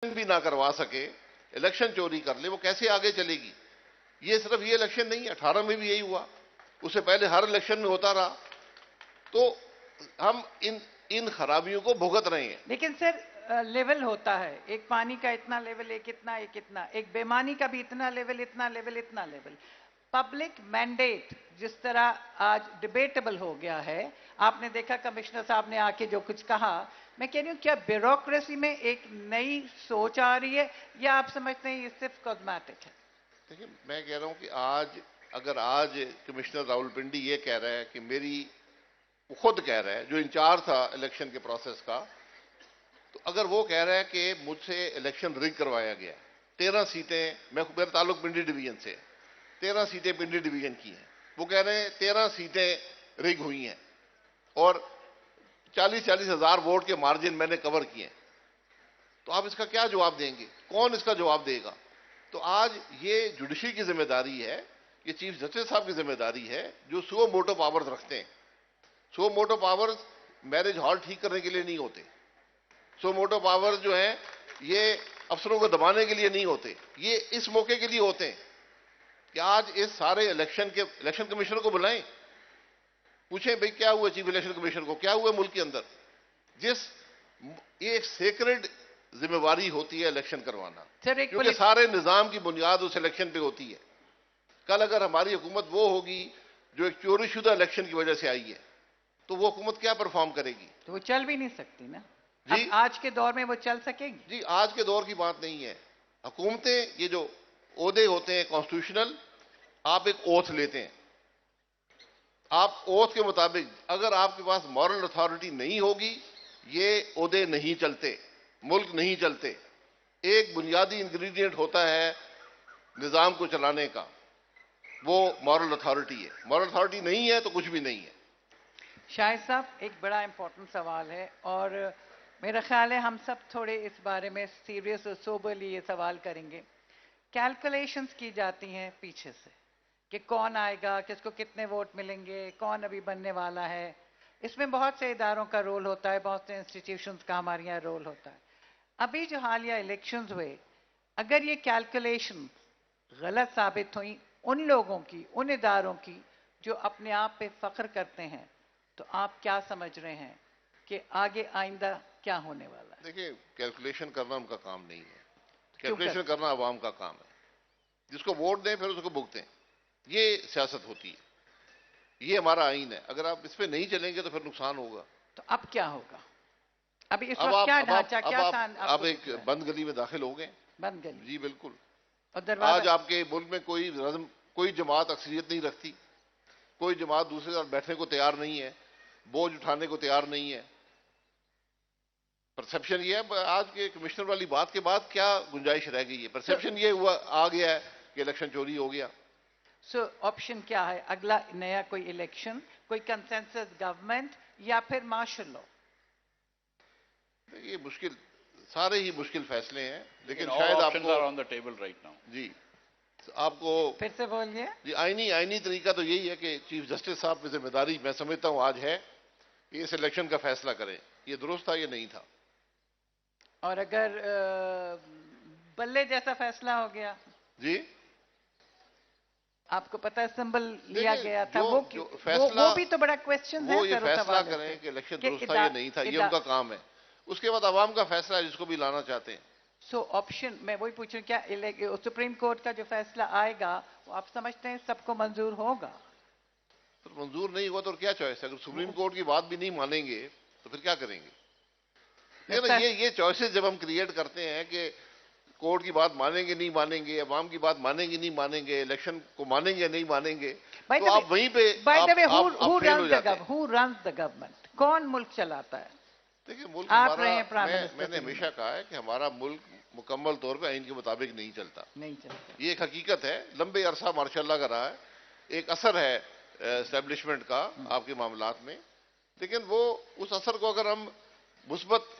بھی نہ کروا سکے، الیکشن چوری کر لے، وہ کیسے آگے چلے گی؟ یہ صرف یہ الیکشن نہیں ہے، 18 میں بھی یہی ہوا، اس سے پہلے ہر الیکشن میں ہوتا رہا. تو ہم ان خرابیوں کو بھگت رہے ہیں. لیکن سر لیول ہوتا ہے، ایک پانی کا اتنا لیول، ایک اتنا، ایک بےمانی کا بھی اتنا لیول، اتنا لیول. پبلک مینڈیٹ جس طرح آج ڈیبیٹیبل ہو گیا ہے، آپ نے دیکھا کمشنر صاحب نے آ کے جو کچھ کہا، میں کہہ رہی ہوں کیا بیوروکریسی میں ایک نئی سوچ آ رہی ہے یا آپ سمجھتے ہیں یہ صرف کازمیٹک ہے؟ دیکھیں، میں کہہ رہا ہوں کہ اگر آج کمشنر راولپنڈی یہ کہہ رہا ہے کہ وہ خود کہہ رہا ہے، جو انچارج تھا الیکشن کے پروسیس کا، تو اگر وہ کہہ رہا ہے کہ مجھ سے الیکشن ریگ کروایا گیا، 13 سیٹیں، میرا تعلق پنڈی ڈویژن سے، 13 سیٹیں پنڈی ڈویژن کی ہیں، وہ کہہ رہے ہیں 13 سیٹیں ریگ ہوئی ہیں اور 40 ہزار ووٹ کے مارجن میں نے کور کیے ہیں. تو آپ اس کا کیا جواب دیں گے؟ کون اس کا جواب دے گا؟ تو آج یہ جوڈیشری کی ذمہ داری ہے، یہ چیف جسٹس صاحب کی ذمہ داری ہے، جو سو موٹو پاورز رکھتے ہیں. سو موٹو پاورز میرج ہال ٹھیک کرنے کے لیے نہیں ہوتے. سو موٹو پاورز جو ہیں یہ افسروں کو دبانے کے لیے نہیں ہوتے، یہ اس موقع کے لیے ہوتے ہیں کہ آج اس سارے الیکشن کمیشنر کو بلائیں، پوچھیں بھئی کیا ہوا چیف الیکشن کمیشنر کو، کیا ہوا ملک کے اندر. یہ ایک سیکرڈ ذمہ داری ہوتی ہے الیکشن کروانا، کیونکہ سارے نظام کی بنیاد اس الیکشن پہ ہوتی ہے. کل اگر ہماری حکومت وہ ہوگی جو ایک چوری شدہ الیکشن کی وجہ سے آئی ہے، تو وہ حکومت کیا پرفارم کرے گی؟ تو وہ چل بھی نہیں سکتی نا. جی آج کے دور میں وہ چل سکے گی؟ جی آج کے دور کی بات نہیں ہے. حکومتیں، یہ جو عہدے ہوتے ہیں کانسٹیٹیوشنل، آپ ایک اوتھ لیتے ہیں، آپ اوتھ کے مطابق اگر آپ کے پاس مورل اتھارٹی نہیں ہوگی، یہ عہدے نہیں چلتے، ملک نہیں چلتے. ایک بنیادی انگریڈینٹ ہوتا ہے نظام کو چلانے کا، وہ مورل اتھارٹی ہے. مورل اتھارٹی نہیں ہے تو کچھ بھی نہیں ہے. شاہد صاحب، ایک بڑا امپورٹنٹ سوال ہے اور میرا خیال ہے ہم سب تھوڑے اس بارے میں سیریس اور سوبرلی یہ سوال کریں گے. کیلکولیشنز کی جاتی ہیں پیچھے سے کہ کون آئے گا، کس کو کتنے ووٹ ملیں گے، کون ابھی بننے والا ہے. اس میں بہت سے اداروں کا رول ہوتا ہے، بہت سے انسٹیٹیوشنز کا ہمارے یہاں رول ہوتا ہے. ابھی جو حالیہ الیکشنز ہوئے، اگر یہ کیلکولیشن غلط ثابت ہوئی ان لوگوں کی، ان اداروں کی جو اپنے آپ پہ فخر کرتے ہیں، تو آپ کیا سمجھ رہے ہیں کہ آگے آئندہ کیا ہونے والا ہے؟ دیکھیں، کیلکولیشن کرنا ان کا کام نہیں ہے، کیلکولیشن کرنا عوام کا کام ہے. جس کو ووٹ دیں پھر اس کو بھگتیں، یہ سیاست ہوتی ہے، یہ ہمارا آئین ہے. اگر آپ اس پہ نہیں چلیں گے تو پھر نقصان ہوگا. تو اب کیا ہوگا؟ ابھی اس وقت کیا ڈھانچہ، کیا آپ ایک بند گلی میں داخل ہو گئے. بند گلی؟ جی بالکل. اور دروازہ آج آپ کے ملک میں کوئی جماعت اکثریت نہیں رکھتی، کوئی جماعت دوسرے ساتھ بیٹھنے کو تیار نہیں ہے، بوجھ اٹھانے کو تیار نہیں ہے. پرسپشن یہ ہے، آج کے کمشنر والی بات کے بعد کیا گنجائش رہ گئی ہے؟ پرسپشن یہ ہوا آ گیا ہے کہ الیکشن چوری ہو گیا. سو آپشن کیا ہے؟ اگلا نیا کوئی الیکشن، کوئی کنسنسس گورنمنٹ یا پھر مارشل لاء؟ یہ مشکل، سارے ہی مشکل فیصلے ہیں، لیکن all شاید آپ options کو are on the table right now. جی آپ کو پھر سے بولیے. جی آئینی طریقہ تو یہی ہے کہ چیف جسٹس صاحب کی ذمہ داری میں سمجھتا ہوں آج ہے کہ اس الیکشن کا فیصلہ کریں. یہ درست تھا، یہ نہیں تھا. اور اگر بلے جیسا فیصلہ ہو گیا؟ جی آپ کو پتہ ہے سمبل لیا گیا تھا، جو فیصلہ، وہ بھی تو بڑا کویسچن ہے. وہ یہ فیصلہ کریں کہ الیکشن درست تھا یا نہیں تھا، یہ ان کا کام ہے. اس کے بعد عوام کا فیصلہ ہے جس کو بھی لانا چاہتے ہیں. سو آپشن میں وہی پوچھ رہی ہوں، کیا سپریم کورٹ کا جو فیصلہ آئے گا وہ آپ سمجھتے ہیں سب کو منظور ہوگا؟ منظور نہیں ہوا تو کیا چوائس ہے؟ اگر سپریم کورٹ کی بات بھی نہیں مانیں گے تو پھر کیا کریں گے؟ یہ چوائسز جب ہم کریٹ کرتے ہیں کہ کورٹ کی بات مانیں گے نہیں مانیں گے، عوام کی بات مانیں گے نہیں مانیں گے، الیکشن کو مانیں گے نہیں مانیں گے، تو آپ وہیں پہ فیل ہو جاتے ہیں. Who runs the government؟ کون ملک چلاتا ہے؟ دیکھیں، ملک آپ رہے ہیں ہمارا، پرائم منسٹر. میں نے ہمیشہ کہا ہے کہ ہمارا ملک مکمل طور پہ آئین کے مطابق نہیں چلتا. یہ ایک حقیقت ہے، لمبے عرصہ ماشاء اللہ کا رہا ہے، ایک اثر ہے اسٹیبلشمنٹ کا آپ کے معاملات میں. لیکن وہ اس اثر کو اگر ہم مثبت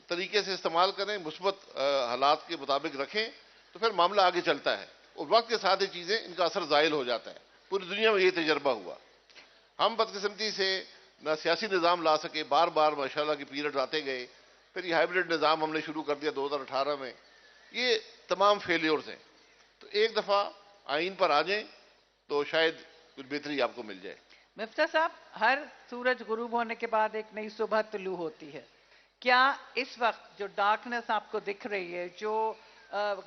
طریقے سے استعمال کریں، مثبت حالات کے مطابق رکھیں، تو پھر معاملہ آگے چلتا ہے. اور وقت کے ساتھ یہ چیزیں، ان کا اثر زائل ہو جاتا ہے. پوری دنیا میں یہ تجربہ ہوا. ہم بدقسمتی سے نہ سیاسی نظام لا سکے، بار بار ماشاءاللہ کی پیریڈ آتے گئے، پھر یہ ہائیبریڈ نظام ہم نے شروع کر دیا 2018 میں. یہ تمام فیلیورز ہیں. تو ایک دفعہ آئین پر آ جائیں تو شاید کچھ بہتری آپ کو مل جائے. مفتہ صاحب، ہر سورج غروب ہونے کے بعد ایک نئی صبح طلوع ہوتی ہے. کیا اس وقت جو ڈارکنس آپ کو دکھ رہی ہے، جو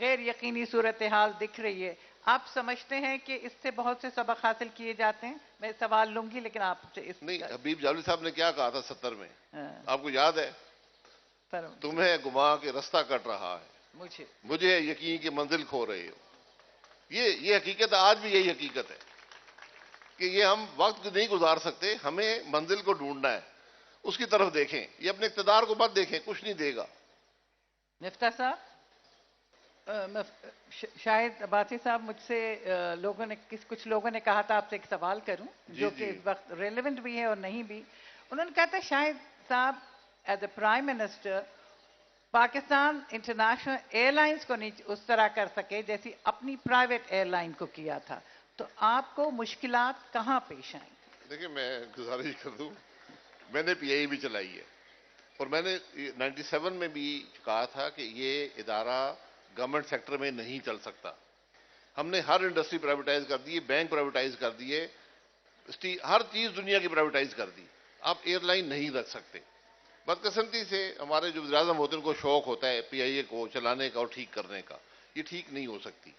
غیر یقینی صورتحال دکھ رہی ہے، آپ سمجھتے ہیں کہ اس سے بہت سے سبق حاصل کیے جاتے ہیں؟ میں سوال لوں گی لیکن آپ سے اس نہیں، حبیب جاوید صاحب نے کیا کہا تھا 70 میں، ہاں، آپ کو یاد ہے؟ تمہیں گما کے رستہ کٹ رہا ہے، مجھے یقین کی منزل کھو رہے ہو. یہ حقیقت ہے، آج بھی یہی حقیقت ہے کہ یہ ہم وقت نہیں گزار سکتے، ہمیں منزل کو ڈھونڈنا ہے. اس کی طرف دیکھیں، یہ اپنے اقتدار کو مت دیکھیں، کچھ نہیں دے گا. مفتہ صاحب، شاید عباسی صاحب، مجھ سے کچھ لوگوں نے کہا تھا آپ سے ایک سوال کروں جو کہ اس وقت ریلیونٹ بھی ہے اور نہیں بھی. انہوں نے کہا تھا شاید صاحب as a prime minister Pakistan international air lines کو نہیں اس طرح کر سکے جیسی اپنی پرائیویٹ ایئر لائن کو کیا تھا. تو آپ کو مشکلات کہاں پیش آئیں؟ دیکھیں، میں گزارش کر دوں، میں نے پی آئی بھی چلائی ہے اور میں نے 97 میں بھی کہا تھا کہ یہ ادارہ گورنمنٹ سیکٹر میں نہیں چل سکتا. ہم نے ہر انڈسٹری پرائیویٹائز کر دی، بینک پرائیویٹائز کر دیے، ہر چیز دنیا کی پرائیویٹائز کر دی. آپ ایئر لائن نہیں رکھ سکتے. بدقسمتی سے ہمارے جو وزیر اعظم ہوتے ہیں ان کو شوق ہوتا ہے پی آئی اے کو چلانے کا اور ٹھیک کرنے کا. یہ ٹھیک نہیں ہو سکتی،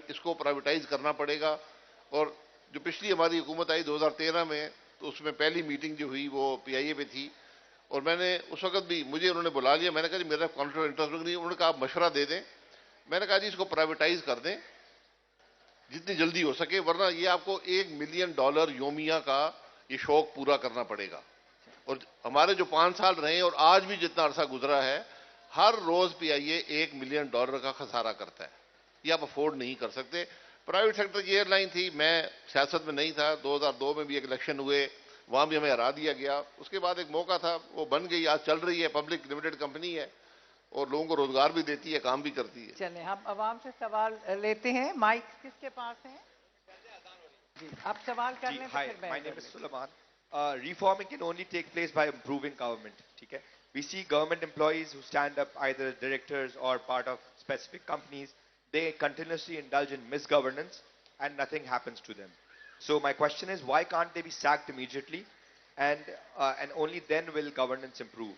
اس کو پرائیویٹائز کرنا پڑے گا. اور جو پچھلی ہماری حکومت آئی 2013 میں، تو اس میں پہلی میٹنگ جو ہوئی وہ پی آئی اے پہ تھی، اور میں نے اس وقت بھی، مجھے انہوں نے بلا لیا. میں نے کہا جی میرا کانفلکٹ انٹرسٹ نہیں. انہوں نے کہا آپ مشورہ دے دیں. میں نے کہا جی اس کو پرائیویٹائز کر دیں جتنی جلدی ہو سکے، ورنہ یہ آپ کو $1 ملین یومیہ کا یہ شوق پورا کرنا پڑے گا. اور ہمارے جو 5 سال رہے ہیں اور آج بھی جتنا عرصہ گزرا ہے، ہر روز پی آئی اے $1 ملین کا خسارہ کرتا ہے. یہ آپ افورڈ نہیں کر سکتے. پرائیویٹ سیکٹر کی ایئر لائن تھی، میں سیاست میں نہیں تھا. 2002 میں بھی ایک الیکشن ہوئے، وہاں بھی ہمیں ہرا دیا گیا. اس کے بعد ایک موقع تھا، وہ بن گئی، آج چل رہی ہے، پبلک لمیٹڈ کمپنی ہے اور لوگوں کو روزگار بھی دیتی ہے، کام بھی کرتی ہے. چلیں ہم عوام سے سوال لیتے ہیں. مائک کس کے پاس ہے؟ جی آپ سوال کر لیں تو Hi, پھر میں my name is Sulaiman. Reforming can only take place by improving government. Okay? We see government employees who stand up, either as directors or part of specific companies, they continuously indulge in misgovernance and nothing happens to them. So my question is, why can't they be sacked immediately, and only then will governance improve?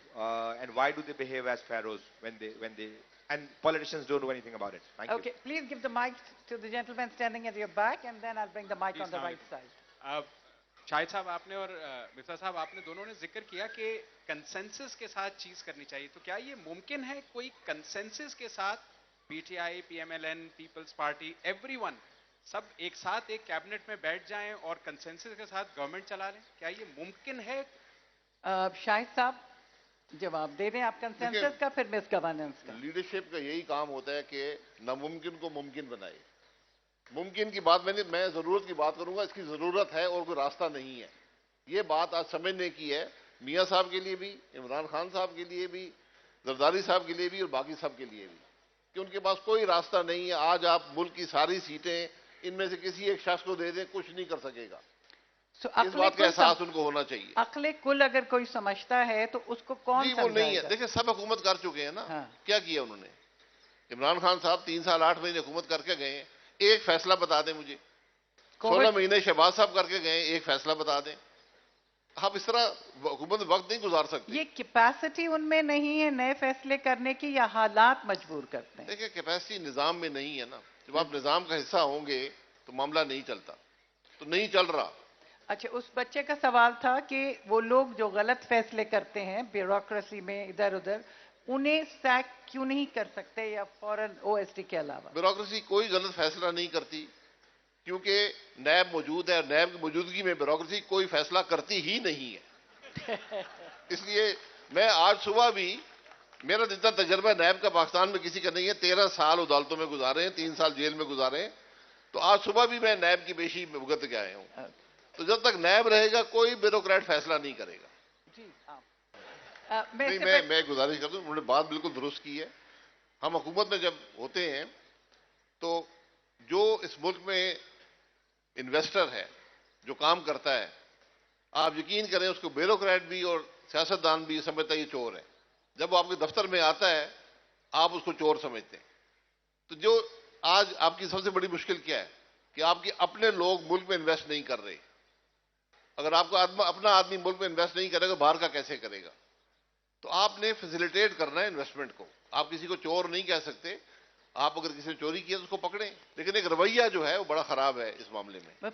And why do they behave as pharaohs when they and politicians don't do anything about it? Thank you. Okay, please give the mic to the gentleman standing at your back and then I'll bring the mic on the right side. شاہد صاحب، آپ نے اور مفتہ صاحب، آپ نے دونوں نے ذکر کیا کہ کنسنسس کے ساتھ چیز کرنی چاہیے. تو کیا یہ ممکن ہے کوئی کنسنسس کے ساتھ P T I, P M L N, Peoples Party, everyone سب ایک ساتھ ایک کیبنٹ میں بیٹھ جائیں اور کنسنسس کے ساتھ گورنمنٹ چلا لیں؟ کیا یہ ممکن ہے؟ شاہد صاحب جواب دے دیں آپ کنسنسس کا، پھر مس گورننس کا. لیڈرشپ کا یہی کام ہوتا ہے کہ ناممکن کو ممکن بنائے. ممکن کی بات میں ضرورت کی بات کروں گا. اس کی ضرورت ہے اور کوئی راستہ نہیں ہے. یہ بات آج سمجھنے کی ہے، میاں صاحب کے لیے بھی، عمران خان صاحب کے لیے بھی، زرداری صاحب کے لیے بھی اور باقی سب کے لیے بھی، کہ ان کے پاس کوئی راستہ نہیں ہے. آج آپ ملک کی ساری سیٹیں ان میں سے کسی ایک شخص کو دے دیں، کچھ نہیں کر سکے گا. اس بات کا احساس ان کو ہونا چاہیے. عقل کل اگر کوئی سمجھتا ہے تو اس کو کون وہ نہیں ہے. دیکھیں سب حکومت کر چکے ہیں نا. کیا کیا انہوں نے؟ عمران خان صاحب 3 سال 8 مہینے حکومت کر کے گئے ہیں. ایک فیصلہ بتا دیں مجھے. 16 مہینے شہباز صاحب کر کے گئے، ایک فیصلہ بتا دیں. آپ اس طرح حکومت وقت نہیں گزار سکتے. یہ کیپیسٹی ان میں نہیں ہے نئے فیصلے کرنے کی، یا حالات مجبور کرتے ہیں؟ دیکھیں کیپیسٹی نظام میں نہیں ہے نا. جب آپ نظام کا حصہ ہوں گے تو معاملہ نہیں چلتا، تو نہیں چل رہا. اچھا، اس بچے کا سوال تھا کہ وہ لوگ جو غلط فیصلے کرتے ہیں بیوروکریسی میں ادھر ادھر، انہیں سیک کیوں نہیں کر سکتے یا فوراً او ایس ٹی کے علاوہ؟ بیوروکریسی کوئی غلط فیصلہ نہیں کرتی، کیونکہ نیب موجود ہے. نیب کی موجودگی میں بیوروکریسی کوئی فیصلہ کرتی ہی نہیں ہے. اس لیے میں آج صبح بھی، میرا جتنا تجربہ نیب کا پاکستان میں کسی کا نہیں ہے. 13 سال عدالتوں میں گزارے ہیں، 3 سال جیل میں گزارے ہیں. تو آج صبح بھی میں نیب کی بیشی میں بھگت کے آیا ہوں. تو جب تک نیب رہے گا کوئی بیوروکریٹ فیصلہ نہیں کرے گا. جی میں گزارش کرتا ہوں، انہوں نے بات بالکل درست کی ہے. ہم حکومت میں جب ہوتے ہیں تو جو اس ملک میں انویسٹر ہے، جو کام کرتا ہے، آپ یقین کریں اس کو بیوروکریٹ بھی اور سیاستدان بھی سمجھتا ہے یہ چور ہے. جب وہ آپ کے دفتر میں آتا ہے آپ اس کو چور سمجھتے ہیں. تو جو آج آپ کی سب سے بڑی مشکل کیا ہے کہ آپ کے اپنے لوگ ملک میں انویسٹ نہیں کر رہے. اگر آپ کا اپنا آدمی ملک میں انویسٹ نہیں کرے گا باہر کا کیسے کرے گا؟ تو آپ نے فیسیلیٹیٹ کرنا ہے انویسٹمنٹ کو. آپ کسی کو چور نہیں کہہ سکتے. آپ اگر کسی نے چوری کی ہے تو اس کو پکڑیں، لیکن ایک رویہ جو ہے وہ بڑا خراب ہے اس معاملے میں.